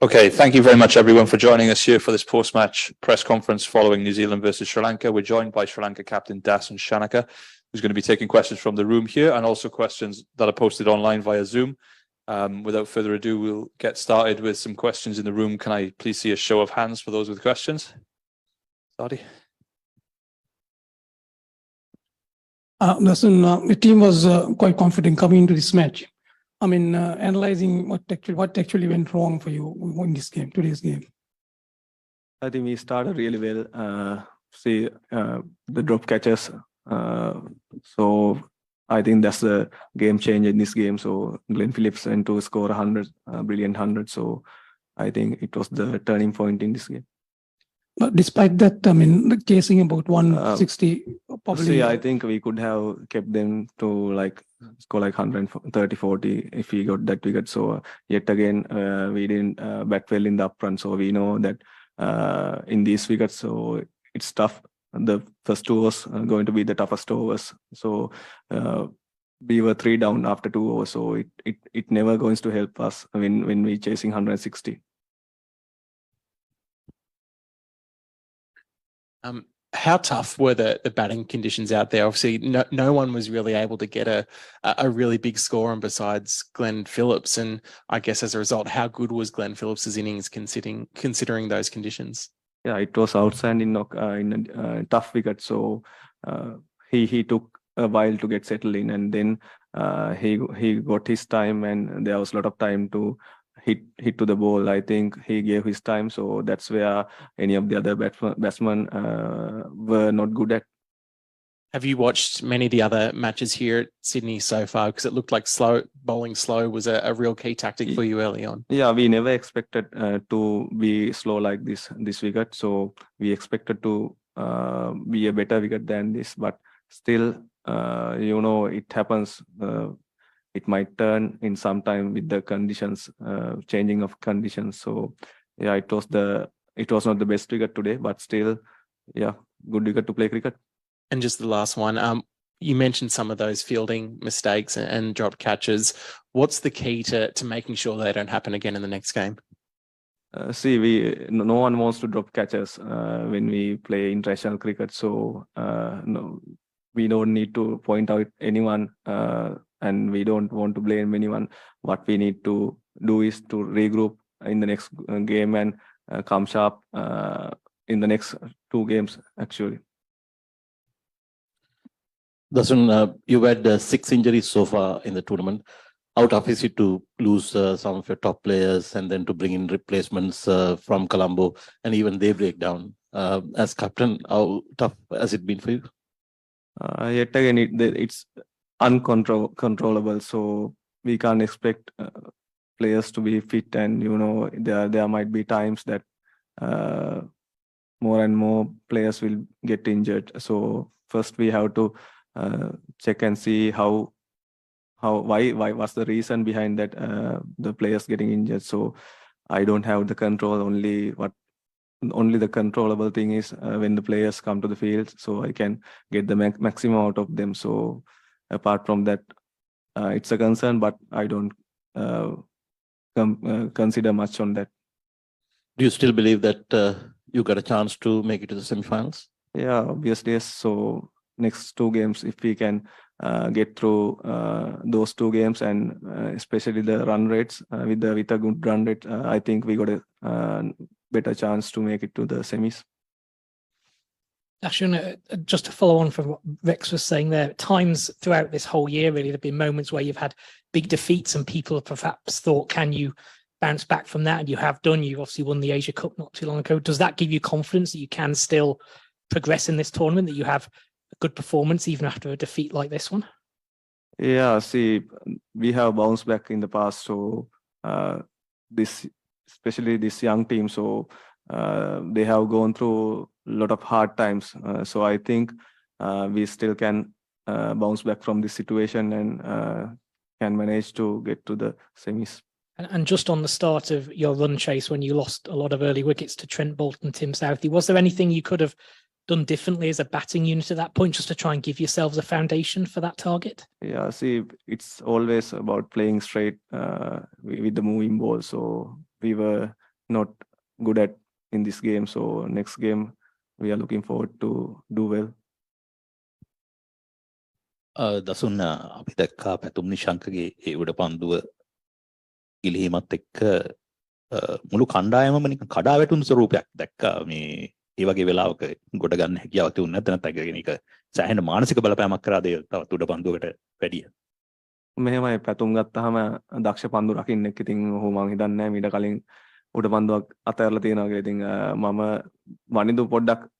Okay, thank you very much everyone for joining us here for this post-match press conference following New Zealand versus Sri Lanka. We're joined by Sri Lanka captain Dasun Shanaka, who's going to be taking questions from the room here and also questions that are posted online via Zoom. Without further ado, we'll get started with some questions in the room. Can I please see a show of hands for those with questions? Sadi? Listen, the team was quite confident coming into this match. I mean, analyzing what actually went wrong for you in this game, today's game. I think we started really well. The drop catches. So I think that's the game changer in this game. So Glenn Phillips went to score 100, brilliant 100. So I think it was the turning point in this game. But despite that, I mean, chasing about 160, probably. I think we could have kept them to like score like 130, 40 if we got that wicket. So yet again, we didn't bat well in the upfront. So we know that in these wickets, so it's tough. The first two overs are going to be the toughest overs. So we were 3 down after 2 overs. So it never going to help us when we chasing 160. How tough were the batting conditions out there? Obviously, no one was really able to get a really big score on besides Glenn Phillips. And I guess as a result, how good was Glenn Phillips's innings considering those conditions? Yeah, it was outstanding in a tough wicket. So he took a while to get settled in, and then he got his time, and there was a lot of time to hit to the ball. I think he gave his time, so that's where any of the other batsmen were not good at. Have you watched many of the other matches here at Sydney so far? Because it looked like bowling slow was a real key tactic for you early on. Yeah, we never expected to be slow like this wicket. So we expected to be a better wicket than this, but still, it happens. It might turn in some time with the conditions, changing of conditions. So yeah, it was not the best wicket today, but still, yeah, good wicket to play cricket. And just the last one, you mentioned some of those fielding mistakes and dropped catches. What's the key to making sure they don't happen again in the next game? No one wants to drop catches when we play international cricket. So no, we don't need to point out anyone. And we don't want to blame anyone. What we need to do is to regroup in the next game and come sharp in the next 2 games, actually. Dasun, you've had 6 injuries so far in the tournament. How tough is it to lose some of your top players and then to bring in replacements from Colombo and even they break down? As captain, how tough has it been for you? Yet again, it's uncontrollable, so we can't expect players to be fit, and there might be times that more and more players will get injured. So first we have to check and see why what's the reason behind that the players getting injured. So I don't have the control. Only the controllable thing is when the players come to the field, so I can get the maximum out of them. So apart from that, it's a concern, but I don't consider much on that. Do you still believe that you got a chance to make it to the semi-finals? Yeah, obviously, yes. So next 2 games, if we can get through those 2 games, and especially the run rates with a good run rate, I think we got a better chance to make it to the semis. Dasun, just to follow on from what Rex was saying there, at times throughout this whole year, really, there have been moments where you've had big defeats and people have perhaps thought, can you bounce back from that? And you have done. You've obviously won the Asia Cup not too long ago. Does that give you confidence that you can still progress in this tournament, that you have a good performance even after a defeat like this one? Yeah, we have bounced back in the past. So especially this young team, so they have gone through a lot of hard times. So I think we still can bounce back from this situation and can manage to get to the semis. And just on the start of your run chase, when you lost a lot of early wickets to Trent Boult and Tim Southey, was there anything you could have done differently as a batting unit at that point, just to try and give yourselves a foundation for that target? Yeah, see, it's always about playing straight with the moving ball. So we were not good at in this game. So next game, we are looking forward to do well. දසුන් අපි දැක්කා පැතුම් නිශංකගේ ඒ උඩ පන්දුව ගිලිහීමත් එක්ක මුළු කණ්ඩායමම නිකන් කඩා වැටුණු ස්වරූපයක් දැක්කා මේ ඒ වගේ වෙලාවක ගොඩ ගන්න හැකියාවක් තිබුණේ නැත්නම් නැත්නම් ඒක සෑහෙන මානසික බලපෑමක් කරාද ඒ තවත් උඩ පන්දුවකට වැඩිය. මෙහෙමයි පැතුම් ගත්තාම දක්ෂ පන්දු රකින්නෙක් ඉතින් ඔහු මං හිතන්නේ නැහැ මීට කලින් උඩ පන්දුවක් අතහැරලා තියෙනවා කියලා. ඉතින් මම වනිදු පොඩ්ඩක්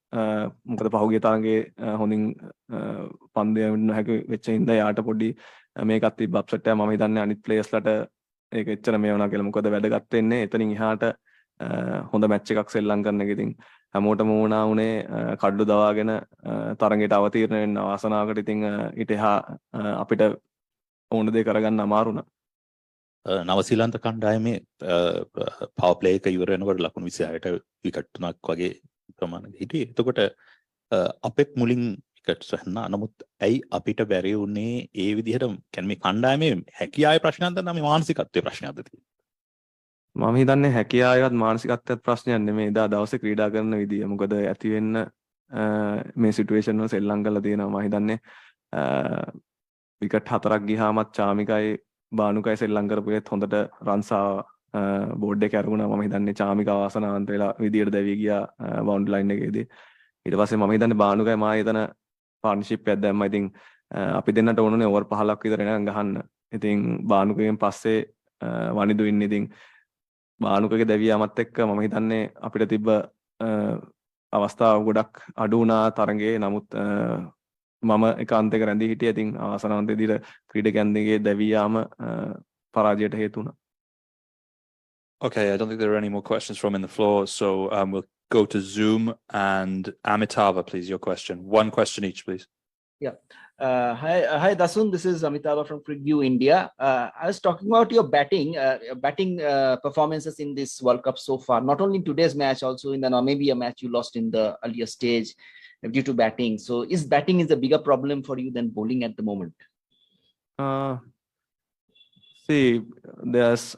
මොකද පහුගිය තරඟේ හොඳින් පන්දු යවන්න හැකි වෙච්ච හින්දා යාට පොඩි මේකත් තිබ්බ අප්සෙට් එක. මම හිතන්නේ අනිත් ප්ලේයර්ස්ලට ඒක එච්චර මේ වුණා කියලා. මොකද වැදගත් වෙන්නේ එතනින් එහාට හොඳ මැච් එකක් සෙල්ලම් කරන එක. ඉතින් හැමෝටම වුණා උනේ කඩු දවාගෙන තරඟයට අවතීර්ණ වෙන්න ආසනාවකට. ඉතින් ඊට එහා අපිට ඕන දේ කරගන්න අමාරු වුණා. නවසීලන්ත කණ්ඩායමේ පවර් ප්ලේ එක ඉවර වෙනකොට ලකුණු 26ට විකට් 3ක් වගේ ප්‍රමාණයක් හිටියේ. එතකොට අපෙත් මුලින් විකට්ස් ගන්න. නමුත් ඇයි අපිට බැරි වුණේ ඒ විදිහට කියන්නේ මේ කණ්ඩායමේ හැකියාවේ ප්‍රශ්නයක්ද නැත්නම් මේ මානසිකත්වයේ ප්‍රශ්නයක්ද තියෙන්නේ? මම හිතන්නේ හැකියාවවත් මානසිකත්වයක් ප්‍රශ්නයක් නෙමෙයි. එදා දවසේ ක්‍රීඩා කරන විදිය. මොකද ඇති වෙන්න මේ සිටුේෂන් වල සෙල්ලම් කරලා තියෙනවා. මම හිතන්නේ විකට් 4ක් ගියාමත් චාමිකයි බානුකයි සෙල්ලම් කරපු එකත් හොඳට රන්ස් බෝඩ් එකේ අරගුණා. මම හිතන්නේ චාමික වාසනාවන්ත වෙලා විදියට දැවි ගියා බවුන්ඩරි ලයින් එකේදී. ඊට පස්සේ මම හිතන්නේ බානුකයි මා එතන පාර්ට්නර්ෂිප් එකක් දැම්මා. ඉතින් අපි දෙන්නට ඕනුනේ ඕවර් 15ක් විතර එනකන් ගහන්න. ඉතින් බානුකගෙන් පස්සේ වනිදු ඉන්නේ. ඉතින් බානුකගේ දැවියාමත් එක්ක මම හිතන්නේ අපිට තිබ්බ අවස්ථා ගොඩක් අඩු වුණා තරඟේ. නමුත් මම ඒකාන්තයක රැඳී හිටියා. ඉතින් ආසනාවන්ත විදිහට ක්‍රීඩකයන් දෙකේ දැවියාම පරාජයට හේතු වුණා. Okay, I don't think there are any more questions from in the floor, so we'll go to Zoom and Amitava, please, your question. One question each, please. Yeah. Hi, Dasun. This is Amitava from Preview India. I was talking about your batting performances in this World Cup so far. Not only in today's match, also in the Namibia match you lost in the earlier stage due to batting. So, is batting a bigger problem for you than bowling at the moment? See, there's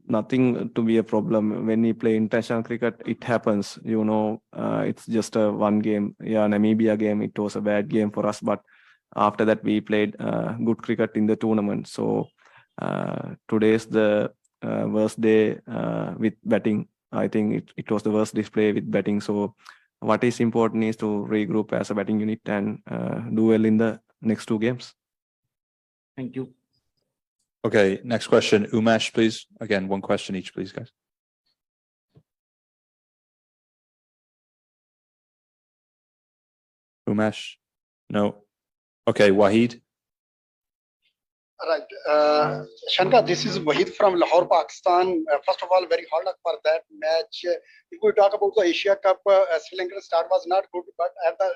nothing to be a problem when we play international cricket. It happens, you know. It's just a one game. Yeah, Namibia game. It was a bad game for us, but after that we played good cricket in the tournament. So today's the worst day with batting. I think it was the worst display with batting. So what is important is to regroup as a batting unit and do well in the next two games. Thank you. Okay, next question. Umesh, please. Again, one question each, please, guys. Umesh? No. Okay, Wahid. Right. Shankar, this is Wahid from Lahore, Pakistan. First of all, very hard luck for that match. If we talk about the Asia Cup, Sri Lankan start was not good, but at the